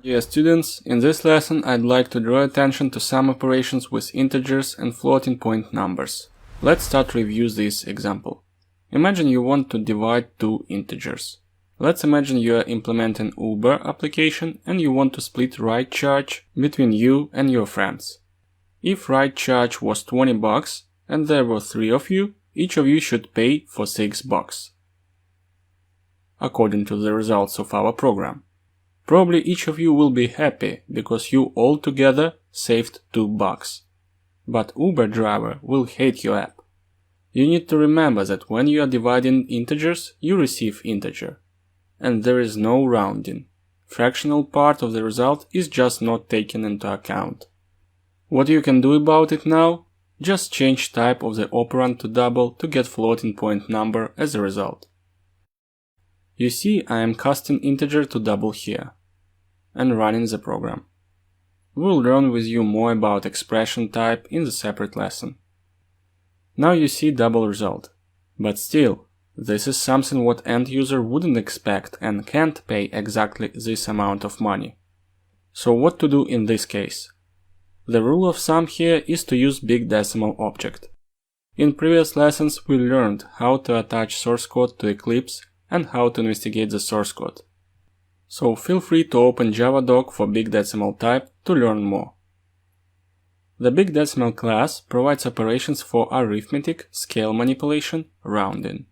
Dear students, in this lesson I'd like to draw attention to some operations with integers and floating point numbers. Let's start review this example. Imagine you want to divide two integers. Let's imagine you are implementing Uber application and you want to split ride charge between you and your friends. If ride charge was $20 and there were 3 of you, each of you should pay for $6, according to the results of our program. Probably each of you will be happy because you all together saved $2. But Uber driver will hate your app. You need to remember that when you are dividing integers, you receive integer. And there is no rounding. Fractional part of the result is just not taken into account. What you can do about it now? Just change type of the operand to double to get floating point number as a result. You see, I am casting integer to double here and running the program. We'll learn with you more about expression type in the separate lesson. Now you see double result, but still, this is something what end user wouldn't expect and can't pay exactly this amount of money. So what to do in this case? The rule of thumb here is to use BigDecimal object. In previous lessons we learned how to attach source code to Eclipse and how to investigate the source code. So feel free to open Java doc for BigDecimal type to learn more. The BigDecimal class provides operations for arithmetic, scale manipulation, rounding.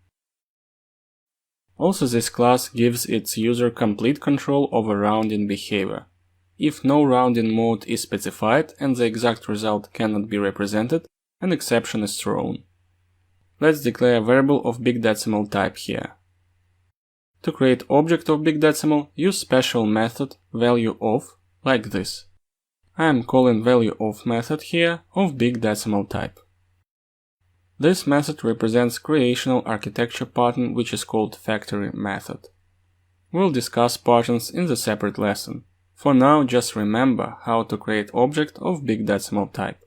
Also this class gives its user complete control over rounding behavior. If no rounding mode is specified and the exact result cannot be represented, an exception is thrown. Let's declare a variable of BigDecimal type here. To create object of BigDecimal, use special method value of like this. I am calling value of method here of BigDecimal type. This method represents creational architecture pattern which is called factory method. We'll discuss patterns in the separate lesson. For now, just remember how to create object of BigDecimal type.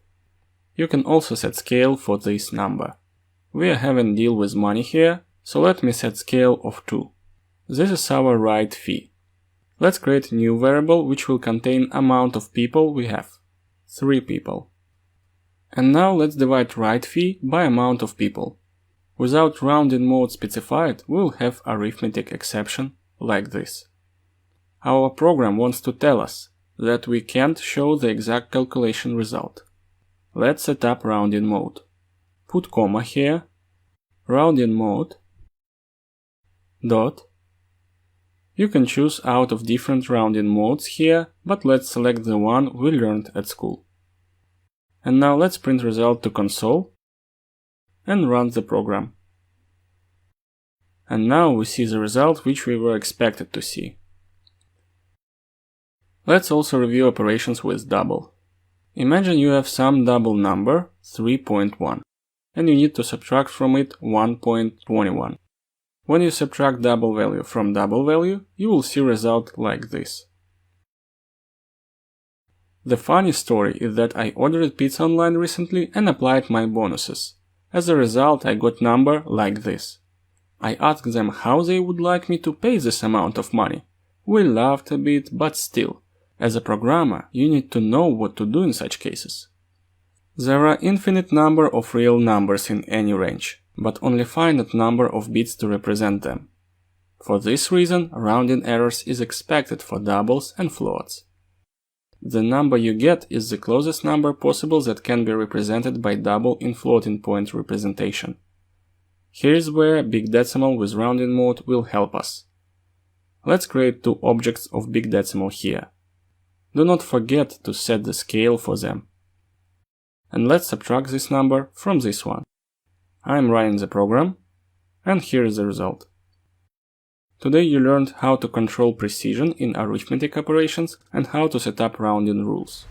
You can also set scale for this number. We are having deal with money here, so let me set scale of 2. This is our ride fee. Let's create a new variable which will contain amount of people we have. 3 people. And now let's divide ride fee by amount of people. Without rounding mode specified, we'll have arithmetic exception like this. Our program wants to tell us that we can't show the exact calculation result. Let's set up rounding mode. Put comma here, rounding mode, dot. You can choose out of different rounding modes here, but let's select the one we learned at school. And now let's print result to console and run the program. And now we see the result which we were expected to see. Let's also review operations with double. Imagine you have some double number 3.1 and you need to subtract from it 1.21. When you subtract double value from double value, you will see result like this. The funny story is that I ordered pizza online recently and applied my bonuses. As a result, I got number like this. I asked them how they would like me to pay this amount of money. We laughed a bit, but still, as a programmer, you need to know what to do in such cases. There are infinite number of real numbers in any range, but only finite number of bits to represent them. For this reason, rounding errors is expected for doubles and floats. The number you get is the closest number possible that can be represented by double in floating point representation. Here is where BigDecimal with rounding mode will help us. Let's create 2 objects of BigDecimal here. Do not forget to set the scale for them. And let's subtract this number from this one. I am running the program, and here is the result. Today you learned how to control precision in arithmetic operations and how to set up rounding rules.